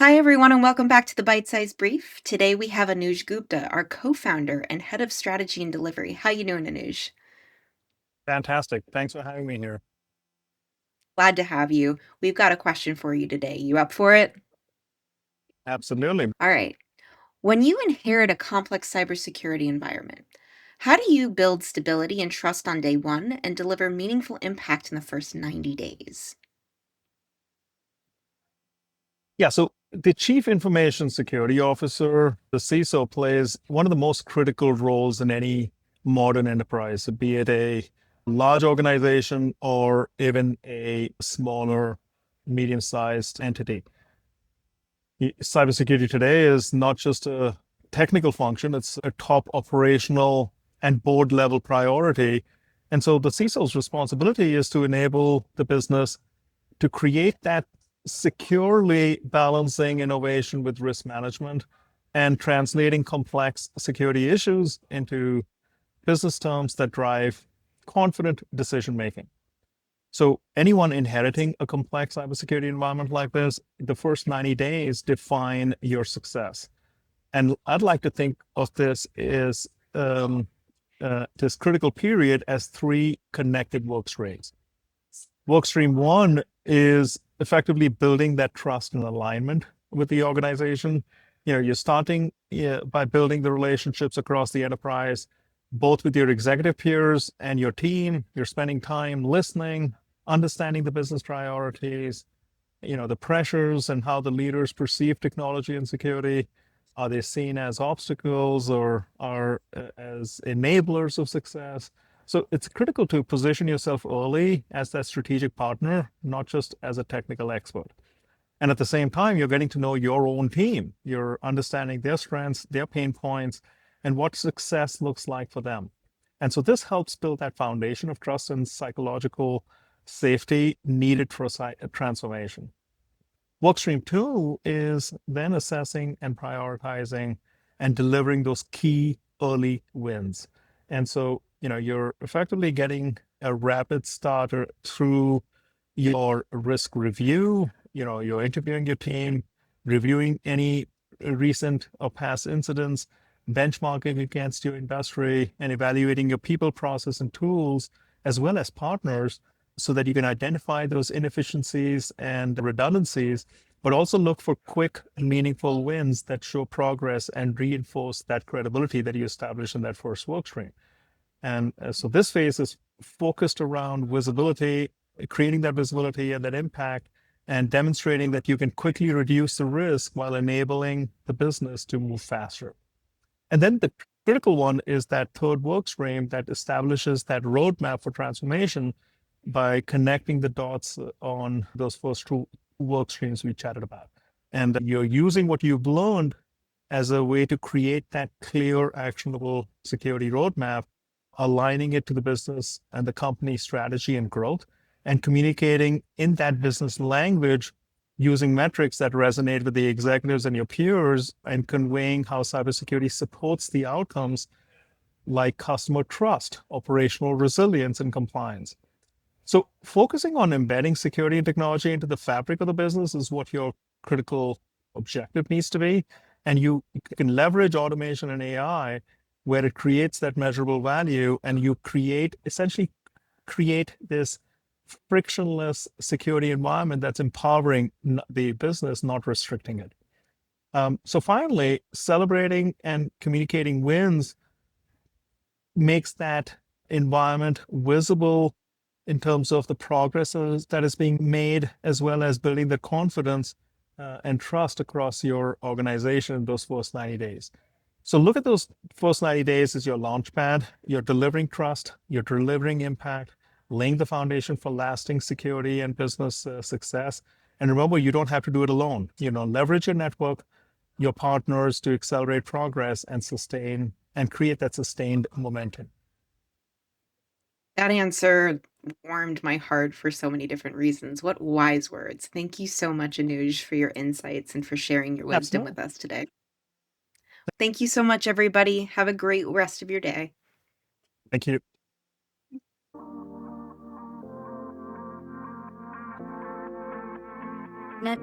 Hi, everyone, and welcome back to the Bite-Sized Brief. Today we have Anuj Gupta, our co-founder and head of strategy and delivery. How you doing, Anuj? Fantastic. Thanks for having me here. Glad to have you. We've got a question for you today. You up for it? Absolutely. All right. When you inherit a complex cybersecurity environment, how do you build stability and trust on day one and deliver meaningful impact in the first 90 days? Yeah, so the Chief Information Security Officer, the CISO, plays one of the most critical roles in any modern enterprise, be it a large organization or even a smaller, medium-sized entity. Cybersecurity today is not just a technical function, it's a top operational and board level priority. And so the CISO's responsibility is to enable the business to create that securely balancing innovation with risk management and translating complex security issues into business terms that drive confident decision making. So anyone inheriting a complex cybersecurity environment like this, the first 90 days define your success. And I'd like to think of this critical period as three connected work streams. Work stream one is effectively building that trust and alignment with the organization. You're starting by building the relationships across the enterprise, both with your executive peers and your team. You're spending time listening, understanding the business priorities, the pressures and how the leaders perceive technology and security. Are they seen as obstacles or are as enablers of success? So it's critical to position yourself early as that strategic partner, not just as a technical expert. And at the same time, you're getting to know your own team. You're understanding their strengths, their pain points, and what success looks like for them. And so this helps build that foundation of trust and psychological safety needed for a transformation. Workstream two is then assessing and prioritizing and delivering those key early wins. And so, you're effectively getting a rapid starter through your risk review. You're interviewing your team, reviewing any recent or past incidents, benchmarking against your industry, and evaluating your people, process, and tools, as well as partners, so that you can identify those inefficiencies and redundancies, but also look for quick, meaningful wins that show progress and reinforce that credibility that you established in that first work stream. And so this phase is focused around visibility, creating that visibility and that impact, and demonstrating that you can quickly reduce the risk while enabling the business to move faster. And then the critical one is that third work stream that establishes that roadmap for transformation by connecting the dots on those first two work streams we chatted about. And you're using what you've learned as a way to create that clear, actionable security roadmap, aligning it to the business and the company strategy and growth, and communicating in that business language using metrics that resonate with the executives and your peers and conveying how cybersecurity supports the outcomes like customer trust, operational resilience, and compliance. So focusing on embedding security and technology into the fabric of the business is what your critical objective needs to be. And you can leverage automation and AI where it creates that measurable value and you essentially create this frictionless security environment that's empowering the business, not restricting it. So finally, celebrating and communicating wins makes that environment visible in terms of the progress that is being made, as well as building the confidence and trust across your organization in those first 90 days. So look at those first 90 days as your launch pad. You're delivering trust, you're delivering impact, laying the foundation for lasting security and business success. And remember, you don't have to do it alone. Leverage your network, your partners to accelerate progress and sustain and create that sustained momentum. That answer warmed my heart for so many different reasons. What wise words. Thank you so much, Anuj, for your insights and for sharing your wisdom Absolutely. with us today. Thank you so much, everybody. Have a great rest of your day. Thank you. Net